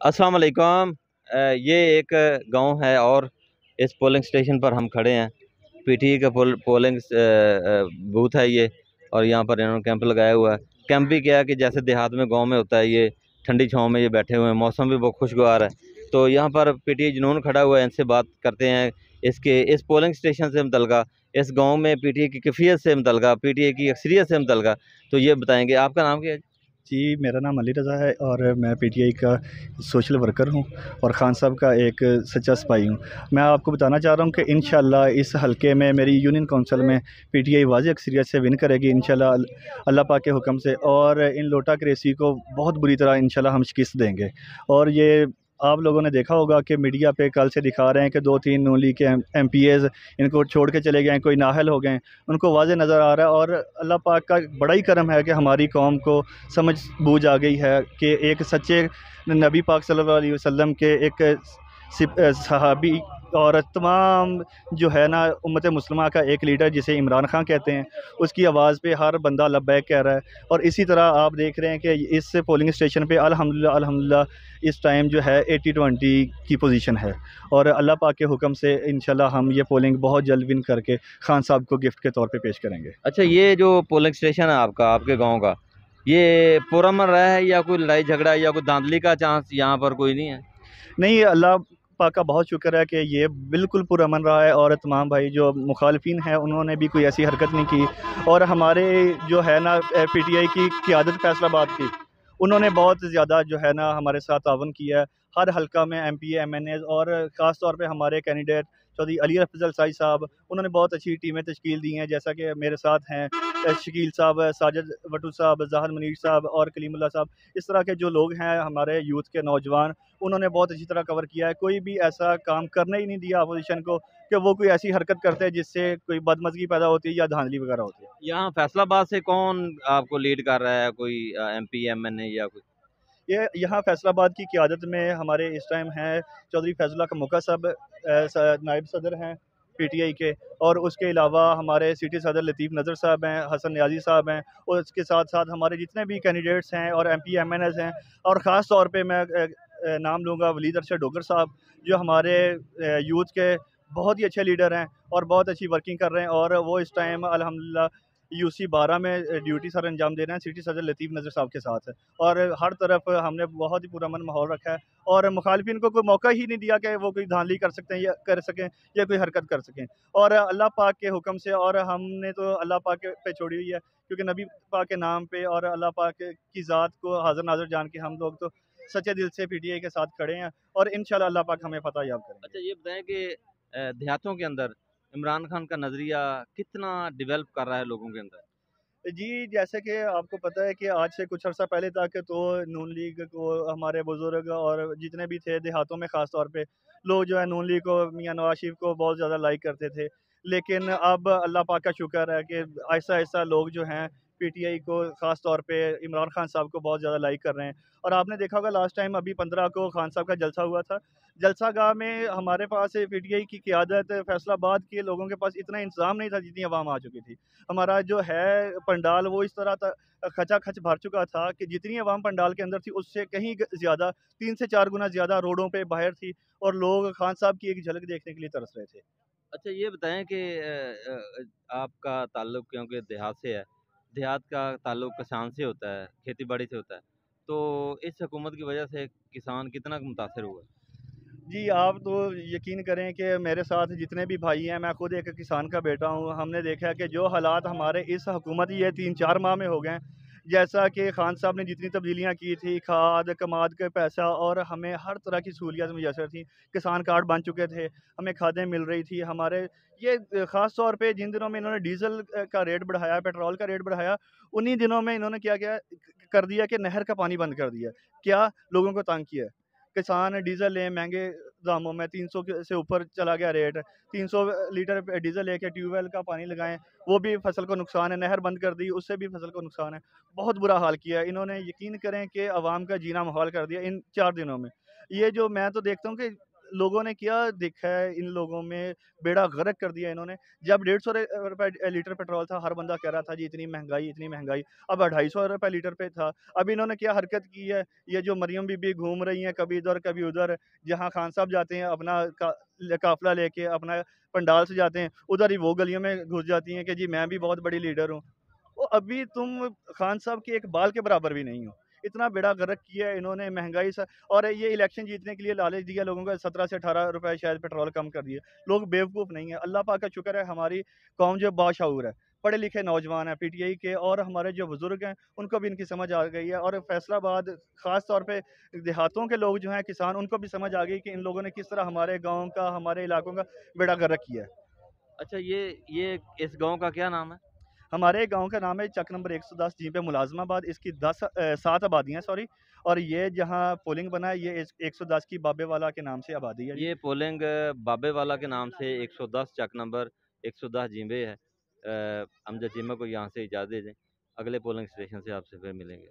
अस्सलाम वालेकुम। ये एक गांव है और इस पोलिंग स्टेशन पर हम खड़े हैं। पीटीए का पोलिंग बूथ है ये। और यहाँ पर इन्होंने कैंप लगाया हुआ है। कैंप भी क्या है कि जैसे देहात में गांव में होता है, ये ठंडी छाँव में ये बैठे हुए हैं। मौसम भी बहुत खुशगवार है। तो यहाँ पर पीटीए जुनून खड़ा हुआ है, इनसे बात करते हैं इसके इस पोलिंग स्टेशन से मुतल्लिका, इस गाँव में पीटीए की कैफियत से मुतल्लिका, पीटीए की अक्सरियत से मुतल्लिका। तो ये बताएंगे। आपका नाम क्या है? जी, मेरा नाम अली रज़ा है और मैं पीटीआई का सोशल वर्कर हूँ और ख़ान साहब का एक सच्चा सिपाही हूँ। मैं आपको बताना चाह रहा हूँ कि इंशाअल्लाह इस हलके में मेरी यूनियन काउंसिल में पीटीआई वाज़ेह अक्सरियत से विन करेगी इंशाअल्लाह, अल्लाह पाक के हुक्म से। और इन लोटा क्रेसी को बहुत बुरी तरह इंशाअल्लाह हम शिकस्त देंगे। और ये आप लोगों ने देखा होगा कि मीडिया पे कल से दिखा रहे हैं कि 2-3 नून लीग के एमपीएज़ इनको छोड़ के चले गए हैं, कोई नाअहल हो गए हैं। उनको वाज़ेह नज़र आ रहा है और अल्लाह पाक का बड़ा ही करम है कि हमारी कौम को समझ बूझ आ गई है कि एक सच्चे नबी पाक सल्लल्लाहु अलैहि वसल्लम के एक सहाबी और तमाम जो है ना उम्मत मुस्लिमा का एक लीडर जिसे इमरान खान कहते हैं, उसकी आवाज़ पे हर बंदा लब्बैक कह रहा है। और इसी तरह आप देख रहे हैं कि इस पोलिंग स्टेशन पे अल्हम्दुलिल्लाह अल्हम्दुलिल्लाह इस टाइम जो है 80-20 की पोजीशन है। और अल्लाह पाक के हुक्म से इंशाल्लाह हम ये पोलिंग बहुत जल्द विन करके खान साहब को गिफ्ट के तौर पे पेश करेंगे। अच्छा, ये जो पोलिंग स्टेशन है आपका, आपके गांव का, ये पुरअमन रहा है या कोई लड़ाई झगड़ा या कोई धांधली का चांस यहाँ पर कोई नहीं है? नहीं, अल्लाह पाक का बहुत शुक्र है कि ये बिल्कुल पुरअमन रहा है और तमाम भाई जो मुखालफिन हैं उन्होंने भी कोई ऐसी हरकत नहीं की। और हमारे जो है ना पीटीआई की क़यादत फैसलाबाद की, उन्होंने बहुत ज़्यादा जो है ना हमारे साथ ताउन किया है। हर हलका में एमपीए, एमएनएज़ और ख़ास तौर पे हमारे कैंडिडेट चौधरी अली अफजल साई साहब, उन्होंने बहुत अच्छी टीमें तश्कील दी हैं। जैसा कि मेरे साथ हैं शकील साहब, साजिद वटू साहब, ज़ाहिर मुनीर साहब और कलीमुल्लाह साहब। इस तरह के जो लोग हैं हमारे यूथ के नौजवान, उन्होंने बहुत अच्छी तरह कवर किया है। कोई भी ऐसा काम करने ही नहीं दिया अपोजिशन को कि वो कोई ऐसी हरकत करते हैं जिससे कोई बदमज़गी पैदा होती है या धांधली वगैरह होती है। यहाँ फैसलाबाद से कौन आपको लीड कर रहा है? कोई एमपी एमएनए या कोई? ये यहाँ फैसलाबाद की क़यादत में हमारे इस टाइम हैं चौधरी फैज़ुल्लाह कमोका साहब, नायब सदर हैं पीटीआई के। और उसके अलावा हमारे सिटी सदर लतीफ़ नज़र साहब हैं, हसन न्याज़ी साहब हैं। और इसके साथ साथ हमारे जितने भी कैंडिडेट्स हैं और एमपी एमएनएज़ हैं। और ख़ास तौर पे मैं नाम लूँगा वलीद अरशद डोगर साहब, जो हमारे यूथ के बहुत ही अच्छे लीडर हैं और बहुत अच्छी वर्किंग कर रहे हैं। और वो इस टाइम अल्हम्दुलिल्लाह यूसी 12 में ड्यूटी सर अंजाम दे रहे हैं सिटी सदर लतीफ़ नज़र साहब के साथ। और हर तरफ हमने बहुत ही पुरअमन माहौल रखा है और मुखालिफिन को कोई मौका ही नहीं दिया कि वो कोई धांधली कर सकते हैं या कर सकें या कोई हरकत कर सकें। और अल्लाह पाक के हुक्म से, और हमने तो अल्लाह पाक पे छोड़ी हुई है क्योंकि नबी पाक के नाम पे और अल्लाह पाक की ज़ात को हाज़िर नाज़िर जान के हम लोग तो सच्चे दिल से पीटीआई के साथ खड़े हैं और इंशाल्लाह अल्लाह पाक हमें फ़तह याब अच्छा, करेंगे। ये बताएं कि देहातों के अंदर इमरान खान का नज़रिया कितना डेवलप कर रहा है लोगों के अंदर? जी, जैसे कि आपको पता है कि आज से कुछ अर्सा पहले तक तो नून लीग को हमारे बुज़ुर्ग और जितने भी थे देहातों में ख़ास तौर पे लोग जो है नून लीग को, मियाँ नवाज़ शरीफ को बहुत ज़्यादा लाइक करते थे। लेकिन अब अल्लाह पाक का शुक्र है कि आहिस्ता-आहिस्ता लोग जो हैं पीटीआई को, ख़ास तौर पे इमरान खान साहब को बहुत ज़्यादा लाइक कर रहे हैं। और आपने देखा होगा लास्ट टाइम अभी 15 को खान साहब का जलसा हुआ था। जलसागाह में हमारे पास पीटीआई की क़यादत फैसलाबाद के लोगों के पास इतना इंतज़ाम नहीं था जितनी आवाम आ चुकी थी। हमारा जो है पंडाल वो इस तरह खचाखच भर चुका था कि जितनी आवाम पंडाल के अंदर थी उससे कहीं ज़्यादा, 3 से 4 गुना ज़्यादा रोडों पे बाहर थी और लोग खान साहब की एक झलक देखने के लिए तरस रहे थे। अच्छा, ये बताएं कि आपका ताल्लुक क्योंकि देहात से है, देहात का ताल्लुक किसान से होता है, खेती बाड़ी से होता है। तो इस हुकूमत की वजह से किसान कितना मुतासर हुआ? जी, आप तो यकीन करें कि मेरे साथ जितने भी भाई हैं, मैं खुद एक किसान का बेटा हूँ। हमने देखा है कि जो हालात हमारे इस हुकूमत ये 3-4 माह में हो गए हैं, जैसा कि खान साहब ने जितनी तब्दीलियाँ की थी, खाद, कमाद का पैसा और हमें हर तरह की सहूलियत मुयस्सर थी। किसान कार्ड बन चुके थे, हमें खादें मिल रही थी। हमारे ये ख़ास तौर पे जिन दिनों में इन्होंने डीज़ल का रेट बढ़ाया, पेट्रोल का रेट बढ़ाया, उन्हीं दिनों में इन्होंने क्या किया, कर दिया कि नहर का पानी बंद कर दिया। क्या लोगों को तंग किया। किसान डीज़ल लें महँगे दामों में, 300 के से ऊपर चला गया रेट। 300 लीटर डीज़ल लेके ट्यूबवेल का पानी लगाएँ, वो भी फसल को नुकसान है। नहर बंद कर दी, उससे भी फसल को नुकसान है। बहुत बुरा हाल किया है। इन्होंने यकीन करें कि आवाम का जीना मुहाल कर दिया इन 4 दिनों में। ये जो मैं तो देखता हूँ कि लोगों ने क्या देखा है, इन लोगों में बेड़ा गर्क कर दिया इन्होंने। जब 150 रुपए लीटर पेट्रोल था, हर बंदा कह रहा था जी इतनी महंगाई, इतनी महंगाई। अब 250 रुपए लीटर पे था। अब इन्होंने क्या हरकत की है, ये जो मरियम बीबी घूम रही हैं कभी इधर कभी उधर, जहाँ खान साहब जाते हैं अपना काफिला लेके अपना पंडाल सजाते हैं, उधर ही वो गलियों में घुस जाती हैं कि जी मैं भी बहुत बड़ी लीडर हूँ। वो अभी तुम खान साहब के एक बाल के बराबर भी नहीं हो। इतना बेड़ा गर्क किया है इन्होंने, महंगाई सा। और ये इलेक्शन जीतने के लिए लालच दिया लोगों को, 17 से 18 रुपए शायद पेट्रोल कम कर दिए। लोग बेवकूफ़ नहीं है। अल्लाह पाक का शुक्र है हमारी कौम जो बाशऊर है, पढ़े लिखे नौजवान हैं पीटीआई के, और हमारे जो बुजुर्ग हैं उनको भी इनकी समझ आ गई है। और फैसलाबाद ख़ास तौर पे देहातों के लोग जो हैं किसान, उनको भी समझ आ गई कि इन लोगों ने किस तरह हमारे गाँव का, हमारे इलाकों का बेड़ा गर्क किया है। अच्छा, ये इस गांव का क्या नाम है? हमारे गाँव का नाम है चक नंबर 110, जी पे मुलाज़माबाद। इसकी 7 आबादियाँ, सॉरी। और ये जहाँ पोलिंग बना है, ये 110 की बाबे वाला के नाम से आबादी है जी। ये पोलिंग बाबे वाला के नाम से 110 चक नंबर 110 जिम्बे है। अमजद चीमा को यहाँ से इजाज़त दें। अगले पोलिंग स्टेशन से आपसे फिर मिलेंगे।